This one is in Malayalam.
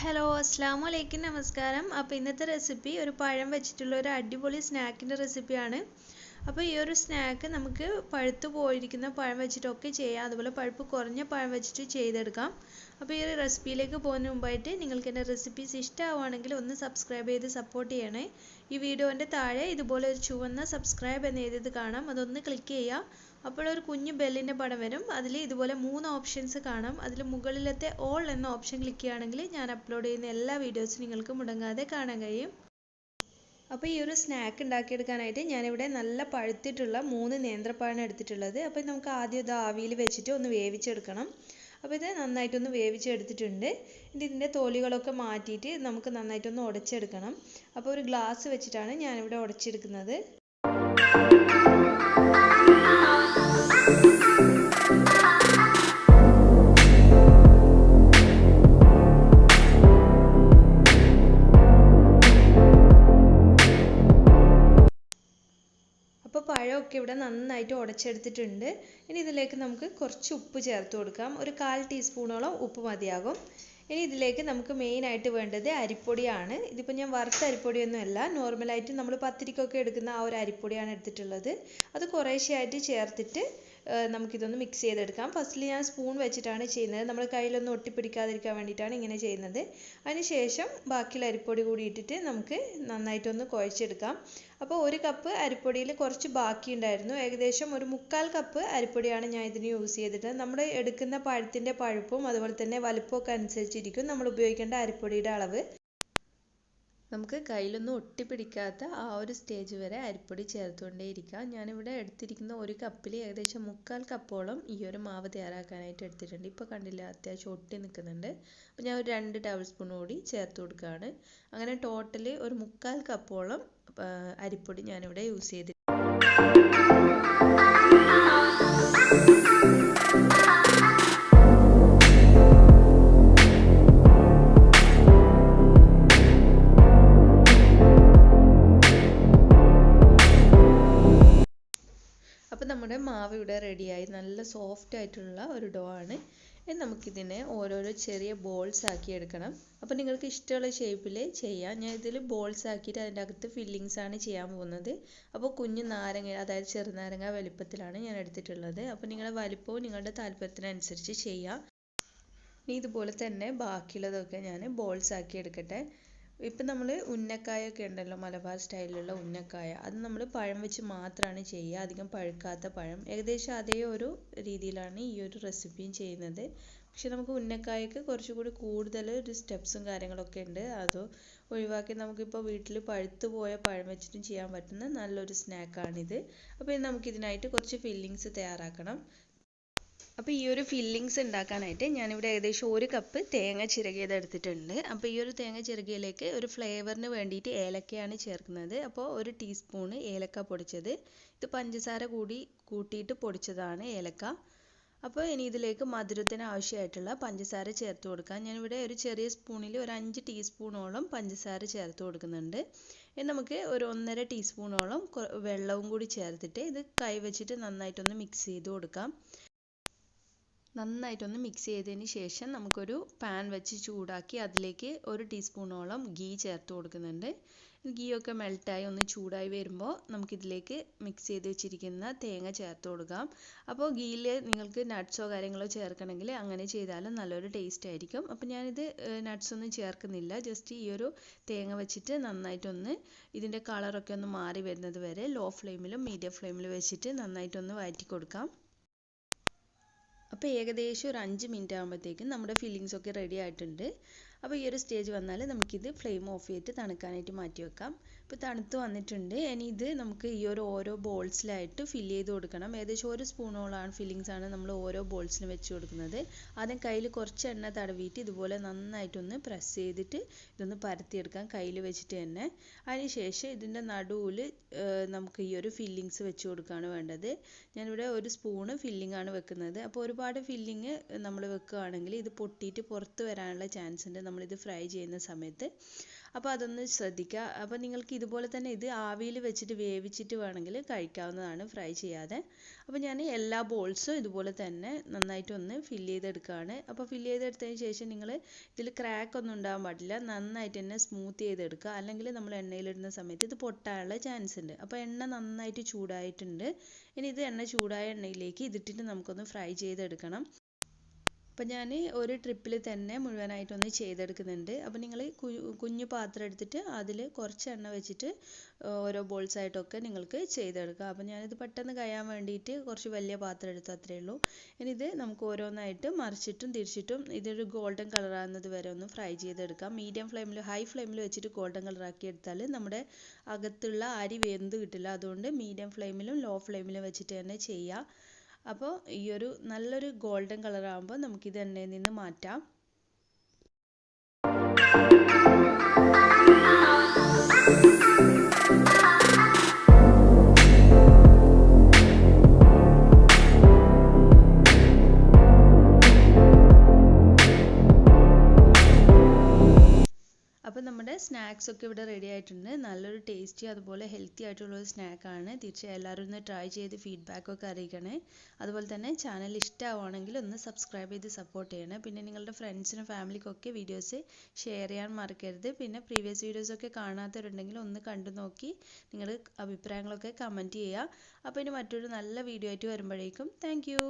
ഹലോ അസ്സാമു അലൈക്കും നമസ്കാരം. അപ്പോൾ ഇന്നത്തെ റെസിപ്പി ഒരു പഴം വെച്ചിട്ടുള്ള ഒരു അടിപൊളി സ്നാക്കിൻ്റെ റെസിപ്പിയാണ്. അപ്പോൾ ഈ ഒരു സ്നാക്ക് നമുക്ക് പഴുത്തു പോയിരിക്കുന്ന പഴം വെച്ചിട്ടൊക്കെ ചെയ്യാം, അതുപോലെ പഴുപ്പ് കുറഞ്ഞ പഴം വെച്ചിട്ട് ചെയ്തെടുക്കാം. അപ്പോൾ ഈ ഒരു റെസിപ്പിയിലേക്ക് പോകുന്നതിന് മുമ്പായിട്ട് നിങ്ങൾക്ക് എൻ്റെ റെസിപ്പീസ് ഇഷ്ടമാവുകയാണെങ്കിൽ ഒന്ന് സബ്സ്ക്രൈബ് ചെയ്ത് സപ്പോർട്ട് ചെയ്യണേ. ഈ വീഡിയോൻ്റെ താഴെ ഇതുപോലെ ഒരു ചുവന്ന സബ്സ്ക്രൈബ് എന്ന് എഴുതിയത് കാണാം, അതൊന്ന് ക്ലിക്ക് ചെയ്യുക. അപ്പോൾ ഒരു കുഞ്ഞു ബെല്ലിൻ്റെ പടം വരും, അതിൽ ഇതുപോലെ 3 ഓപ്ഷൻസ് കാണാം. അതിൽ മുകളിലത്തെ ഓൾ എന്ന ഓപ്ഷൻ ക്ലിക്ക് ചെയ്യുകയാണെങ്കിൽ ഞാൻ അപ്ലോഡ് ചെയ്യുന്ന എല്ലാ വീഡിയോസും നിങ്ങൾക്ക് മുടങ്ങാതെ കാണാൻ കഴിയും. അപ്പോൾ ഈ ഒരു സ്നാക്ക് ഉണ്ടാക്കിയെടുക്കാനായിട്ട് ഞാനിവിടെ നല്ല പഴുത്തിട്ടുള്ള 3 നേന്ത്രപ്പഴമാണ് എടുത്തിട്ടുള്ളത്. അപ്പോൾ നമുക്ക് ആദ്യം ഇത് ആവിയിൽ വെച്ചിട്ട് ഒന്ന് വേവിച്ചെടുക്കണം. അപ്പോൾ ഇത് നന്നായിട്ടൊന്ന് വേവിച്ചെടുത്തിട്ടുണ്ട്. ഇനി ഇതിൻ്റെ തോലികളൊക്കെ മാറ്റിയിട്ട് നമുക്ക് നന്നായിട്ടൊന്ന് ഉടച്ചെടുക്കണം. അപ്പോൾ ഒരു ഗ്ലാസ് വെച്ചിട്ടാണ് ഞാനിവിടെ ഉടച്ചെടുക്കുന്നത്. അപ്പോൾ പഴമൊക്കെ ഇവിടെ നന്നായിട്ട് ഉടച്ചെടുത്തിട്ടുണ്ട്. ഇനി ഇതിലേക്ക് നമുക്ക് കുറച്ച് ഉപ്പ് ചേർത്ത് കൊടുക്കാം. ഒരു 1/4 ടീസ്പൂണോളം ഉപ്പ് മതിയാകും. ഇനി ഇതിലേക്ക് നമുക്ക് മെയിനായിട്ട് വേണ്ടത് അരിപ്പൊടിയാണ്. ഇതിപ്പോൾ ഞാൻ വറുത്ത അരിപ്പൊടിയൊന്നുമല്ല, നോർമലായിട്ട് നമ്മൾ പത്തിരിക്കൊക്കെ എടുക്കുന്ന ആ ഒരു അരിപ്പൊടിയാണ് എടുത്തിട്ടുള്ളത്. അത് കുറേശ്ശെയായിട്ട് ചേർത്തിട്ട് നമുക്കിതൊന്ന് മിക്സ് ചെയ്തെടുക്കാം. ഫസ്റ്റിൽ ഞാൻ സ്പൂൺ വെച്ചിട്ടാണ് ചെയ്യുന്നത്, നമ്മൾ കയ്യിലൊന്നും ഒട്ടിപ്പിടിക്കാതിരിക്കാൻ വേണ്ടിയിട്ടാണ് ഇങ്ങനെ ചെയ്യുന്നത്. അതിനുശേഷം ബാക്കിയുള്ള അരിപ്പൊടി കൂടി ഇട്ടിട്ട് നമുക്ക് നന്നായിട്ടൊന്ന് കുഴച്ചെടുക്കാം. അപ്പോൾ 1 കപ്പ് അരിപ്പൊടിയിൽ കുറച്ച് ബാക്കി ഉണ്ടായിരുന്നു, ഏകദേശം ഒരു 1/4 കപ്പ് അരിപ്പൊടിയാണ് ഞാൻ ഇതിന് യൂസ് ചെയ്തിട്ട്. നമ്മൾ എടുക്കുന്ന പഴത്തിൻ്റെ പഴുപ്പും അതുപോലെ തന്നെ വലുപ്പമൊക്കെ അനുസരിച്ചിരിക്കും നമ്മൾ ഉപയോഗിക്കേണ്ട അരിപ്പൊടിയുടെ അളവ്. നമുക്ക് കയ്യിലൊന്നും ഒട്ടിപ്പിടിക്കാത്ത ആ ഒരു സ്റ്റേജ് വരെ അരിപ്പൊടി ചേർത്തുകൊണ്ടേയിരിക്കാം. ഞാനിവിടെ എടുത്തിരിക്കുന്ന 1 കപ്പിൽ ഏകദേശം 1/4 കപ്പോളം ഈ ഒരു മാവ് തയ്യാറാക്കാനായിട്ട് എടുത്തിട്ടുണ്ട്. ഇപ്പോൾ കണ്ടില്ല, അത്യാവശ്യം ഒട്ടി നിൽക്കുന്നുണ്ട്. അപ്പോൾ ഞാൻ ഒരു 2 ടേബിൾ സ്പൂൺ കൂടി ചേർത്ത് കൊടുക്കുകയാണ്. അങ്ങനെ ടോട്ടൽ ഒരു 1/4 കപ്പോളം അരിപ്പൊടി ഞാനിവിടെ യൂസ് ചെയ്തിട്ടുണ്ട്. അപ്പോൾ നമ്മുടെ മാവ് ഇവിടെ റെഡിയായി, നല്ല സോഫ്റ്റ് ആയിട്ടുള്ള ഒരു ഡോ ആണ്. ഇനി നമുക്കിതിനെ ഓരോരോ ചെറിയ ബോൾസ് ആക്കി എടുക്കണം. അപ്പോൾ നിങ്ങൾക്ക് ഇഷ്ടമുള്ള ഷേപ്പിൽ ചെയ്യാം. ഞാൻ ഇതിൽ ബോൾസ് ആക്കിയിട്ട് അതിൻ്റെ അകത്ത് ഫില്ലിങ്സ് ആണ് ചെയ്യാൻ പോകുന്നത്. അപ്പോൾ കുഞ്ഞു നാരങ്ങ, അതായത് ചെറുനാരങ്ങ വലിപ്പത്തിലാണ് ഞാൻ എടുത്തിട്ടുള്ളത്. അപ്പോൾ നിങ്ങളുടെ വലിപ്പവും നിങ്ങളുടെ താല്പര്യത്തിനനുസരിച്ച് ചെയ്യാം. ഇനി ഇതുപോലെ തന്നെ ബാക്കിയുള്ളതൊക്കെ ഞാൻ ബോൾസ് ആക്കി എടുക്കട്ടെ. ഇപ്പം നമ്മൾ ഉന്നക്കായൊക്കെ ഉണ്ടല്ലോ, മലബാർ സ്റ്റൈലിലുള്ള ഉന്നക്കായ, അത് നമ്മൾ പഴം വെച്ച് മാത്രമാണ് ചെയ്യുക, അധികം പഴുക്കാത്ത പഴം. ഏകദേശം അതേ ഒരു രീതിയിലാണ് ഈ ഒരു റെസിപ്പിയും ചെയ്യുന്നത്. പക്ഷെ നമുക്ക് ഉന്നക്കായക്ക് കുറച്ചുകൂടി കൂടുതൽ ഒരു സ്റ്റെപ്സും കാര്യങ്ങളൊക്കെ ഉണ്ട്. അത് ഒഴിവാക്കി നമുക്കിപ്പോൾ വീട്ടിൽ പഴുത്തു പോയ പഴം വെച്ചിട്ടും ചെയ്യാൻ പറ്റുന്ന നല്ലൊരു സ്നാക്കാണിത്. അപ്പോൾ നമുക്കിതിനായിട്ട് കുറച്ച് ഫില്ലിങ്സ് തയ്യാറാക്കണം. അപ്പോൾ ഈ ഒരു ഫില്ലിങ്സ് ഉണ്ടാക്കാനായിട്ട് ഞാനിവിടെ ഏകദേശം 1 കപ്പ് തേങ്ങ ചിരകിയത് എടുത്തിട്ടുണ്ട്. അപ്പോൾ ഈ ഒരു തേങ്ങ ചിരകിയതിലേക്ക് ഒരു ഫ്ലേവറിന് വേണ്ടിയിട്ട് ഏലക്കയാണ് ചേർക്കുന്നത്. അപ്പോൾ 1 ടീസ്പൂണ് ഏലക്ക പൊടിച്ചത്, ഇത് പഞ്ചസാര കൂട്ടിയിട്ട് പൊടിച്ചതാണ് ഏലക്ക. അപ്പോൾ ഇനി ഇതിലേക്ക് മധുരത്തിന് ആവശ്യമായിട്ടുള്ള പഞ്ചസാര ചേർത്ത് കൊടുക്കാം. ഞാനിവിടെ ഒരു ചെറിയ സ്പൂണിൽ ഒരു 5 ടീസ്പൂണോളം പഞ്ചസാര ചേർത്ത് കൊടുക്കുന്നുണ്ട്. ഇനി നമുക്ക് ഒരു 1.5 ടീസ്പൂണോളം വെള്ളവും കൂടി ചേർത്തിട്ട് ഇത് കൈ വെച്ചിട്ട് നന്നായിട്ടൊന്ന് മിക്സ് ചെയ്ത് കൊടുക്കാം. നന്നായിട്ടൊന്ന് മിക്സ് ചെയ്തതിന് ശേഷം നമുക്കൊരു പാൻ വെച്ച് ചൂടാക്കി അതിലേക്ക് 1 ടീസ്പൂണോളം ഗീ ചേർത്ത് കൊടുക്കുന്നുണ്ട്. ഗീ ഒക്കെ മെൽറ്റായി ഒന്ന് ചൂടായി വരുമ്പോൾ നമുക്കിതിലേക്ക് മിക്സ് ചെയ്ത് വെച്ചിരിക്കുന്ന തേങ്ങ ചേർത്ത് കൊടുക്കാം. അപ്പോൾ ഗീയിൽ നിങ്ങൾക്ക് നട്ട്സോ കാര്യങ്ങളോ ചേർക്കണമെങ്കിൽ അങ്ങനെ ചെയ്താലും നല്ലൊരു ടേസ്റ്റ് ആയിരിക്കും. അപ്പോൾ ഞാനിത് നട്ട്സൊന്നും ചേർക്കുന്നില്ല, ജസ്റ്റ് ഈ ഒരു തേങ്ങ വെച്ചിട്ട് നന്നായിട്ടൊന്ന് ഇതിൻ്റെ കളറൊക്കെ ഒന്ന് മാറി വരുന്നത് വരെ ലോ ഫ്ലെയിമിലും മീഡിയം ഫ്ലെയിമിലും വെച്ചിട്ട് നന്നായിട്ടൊന്ന് വഴറ്റി കൊടുക്കാം. അപ്പോൾ ഏകദേശം ഒരു 5 മിനിറ്റ് ആകുമ്പോഴത്തേക്കും നമ്മുടെ ഫില്ലിങ്സ് ഒക്കെ റെഡി ആയിട്ടുണ്ട്. അപ്പോൾ ഈ ഒരു സ്റ്റേജ് വന്നാൽ നമുക്കിത് ഫ്ലെയിം ഓഫ് ചെയ്തിട്ട് തണുക്കാനായിട്ട് മാറ്റി വെക്കാം. ഇപ്പോൾ തണുത്ത് വന്നിട്ടുണ്ട്. ഇനി ഇത് നമുക്ക് ഈ ഒരു ഓരോ ബോൾസിലായിട്ട് ഫില്ല് ചെയ്ത് കൊടുക്കണം. ഏകദേശം 1 സ്പൂണോളാണ് ഫില്ലിങ്സ് ആണ് നമ്മൾ ഓരോ ബോൾസിലും വെച്ച് കൊടുക്കുന്നത്. ആദ്യം കയ്യിൽ കുറച്ച് എണ്ണ തടവിയിട്ട് ഇതുപോലെ നന്നായിട്ടൊന്ന് പ്രസ് ചെയ്തിട്ട് ഇതൊന്ന് പരത്തിയെടുക്കാം കയ്യിൽ വെച്ചിട്ട് തന്നെ. അതിനുശേഷം ഇതിൻ്റെ നടുവിൽ നമുക്ക് ഈ ഒരു ഫില്ലിങ്സ് വെച്ച് കൊടുക്കുകയാണ് വേണ്ടത്. ഞാനിവിടെ 1 സ്പൂണ് ഫില്ലിംഗ് ആണ് വെക്കുന്നത്. അപ്പോൾ ഒരുപാട് ഒരുപാട് ഫില്ലിങ് നമ്മൾ വെക്കുകയാണെങ്കിൽ ഇത് പൊട്ടിയിട്ട് പുറത്ത് വരാനുള്ള ചാൻസ് ഉണ്ട് നമ്മളിത് ഫ്രൈ ചെയ്യുന്ന സമയത്ത്. അപ്പോൾ അതൊന്ന് ശ്രദ്ധിക്കുക. അപ്പോൾ നിങ്ങൾക്ക് ഇതുപോലെ തന്നെ ഇത് ആവിയിൽ വെച്ചിട്ട് വേവിച്ചിട്ട് വേണമെങ്കിൽ കഴിക്കാവുന്നതാണ്, ഫ്രൈ ചെയ്യാതെ. അപ്പോൾ ഞാൻ എല്ലാ ബോൾസും ഇതുപോലെ തന്നെ നന്നായിട്ടൊന്ന് ഫില്ല് ചെയ്തെടുക്കുകയാണ്. അപ്പോൾ ഫില്ല് ചെയ്തെടുത്തതിന് ശേഷം നിങ്ങൾ ഇതിൽ ക്രാക്ക് ഒന്നും ഉണ്ടാകാൻ പാടില്ല, നന്നായിട്ട് തന്നെ സ്മൂത്ത് ചെയ്തെടുക്കുക. അല്ലെങ്കിൽ നമ്മൾ എണ്ണയിലിടുന്ന സമയത്ത് ഇത് പൊട്ടാനുള്ള ചാൻസ് ഉണ്ട്. അപ്പോൾ എണ്ണ നന്നായിട്ട് ചൂടായിട്ടുണ്ട്. ഇനി ഇത് ചൂടായ എണ്ണയിലേക്ക് ഇതിട്ടിട്ട് നമുക്കൊന്ന് ഫ്രൈ ചെയ്തെടുക്കണം. അപ്പോൾ ഞാൻ ഒരു ട്രിപ്പിൽ തന്നെ മുഴുവനായിട്ടൊന്ന് ചെയ്തെടുക്കുന്നുണ്ട്. അപ്പോൾ നിങ്ങൾ കുഞ്ഞു പാത്രം എടുത്തിട്ട് അതിൽ കുറച്ച് എണ്ണ വെച്ചിട്ട് ഓരോ ബോൾസ് ആയിട്ടൊക്കെ നിങ്ങൾക്ക് ചെയ്തെടുക്കാം. അപ്പോൾ ഞാനിത് പെട്ടെന്ന് കഴിയാൻ വേണ്ടിയിട്ട് കുറച്ച് വലിയ പാത്രം എടുത്തു, അത്രയേ ഉള്ളൂ. ഇനി ഇത് നമുക്ക് ഓരോന്നായിട്ട് മറിച്ചിട്ടും തിരിച്ചിട്ടും ഇതൊരു ഗോൾഡൻ കളർ ആകുന്നത് വരെ ഒന്ന് ഫ്രൈ ചെയ്തെടുക്കാം. മീഡിയം ഫ്ലെയിമിൽ ഹൈ ഫ്ലെയിമിൽ വെച്ചിട്ട് ഗോൾഡൻ കളർ ആക്കി എടുത്താൽ നമ്മുടെ അകത്തുള്ള അരി വെന്ത് കിട്ടില്ല. അതുകൊണ്ട് മീഡിയം ഫ്ലെയിമിലും ലോ ഫ്ലെയിമിലും വെച്ചിട്ട് തന്നെ ചെയ്യുക. അപ്പോൾ ഈ ഒരു നല്ലൊരു ഗോൾഡൻ കളർ ആകുമ്പോൾ നമുക്കിത് എണ്ണയിൽ നിന്ന് മാറ്റാം. അപ്പോൾ നമ്മുടെ സ്നാക്സ് ഒക്കെ ഇവിടെ റെഡി ആയിട്ടുണ്ട്. നല്ലൊരു ടേസ്റ്റി അതുപോലെ ഹെൽത്തി ആയിട്ടുള്ളൊരു സ്നാക്കാണ്. തീർച്ചയായും എല്ലാവരും ഒന്ന് ട്രൈ ചെയ്ത് ഫീഡ്ബാക്കൊക്കെ അറിയിക്കണേ. അതുപോലെ തന്നെ ചാനൽ ഇഷ്ടമാവുകയാണെങ്കിൽ ഒന്ന് സബ്സ്ക്രൈബ് ചെയ്ത് സപ്പോർട്ട് ചെയ്യണേ. പിന്നെ നിങ്ങളുടെ ഫ്രണ്ട്സിനും ഫാമിലിക്കൊക്കെ വീഡിയോസ് ഷെയർ ചെയ്യാൻ മറക്കരുത്. പിന്നെ പ്രീവിയസ് വീഡിയോസൊക്കെ കാണാത്തവരുണ്ടെങ്കിൽ ഒന്ന് കണ്ടു നോക്കി നിങ്ങളുടെ അഭിപ്രായങ്ങളൊക്കെ കമൻറ്റ് ചെയ്യുക. അപ്പോൾ ഇനി മറ്റൊരു നല്ല വീഡിയോ ആയിട്ട് വരുമ്പോഴേക്കും താങ്ക് യു.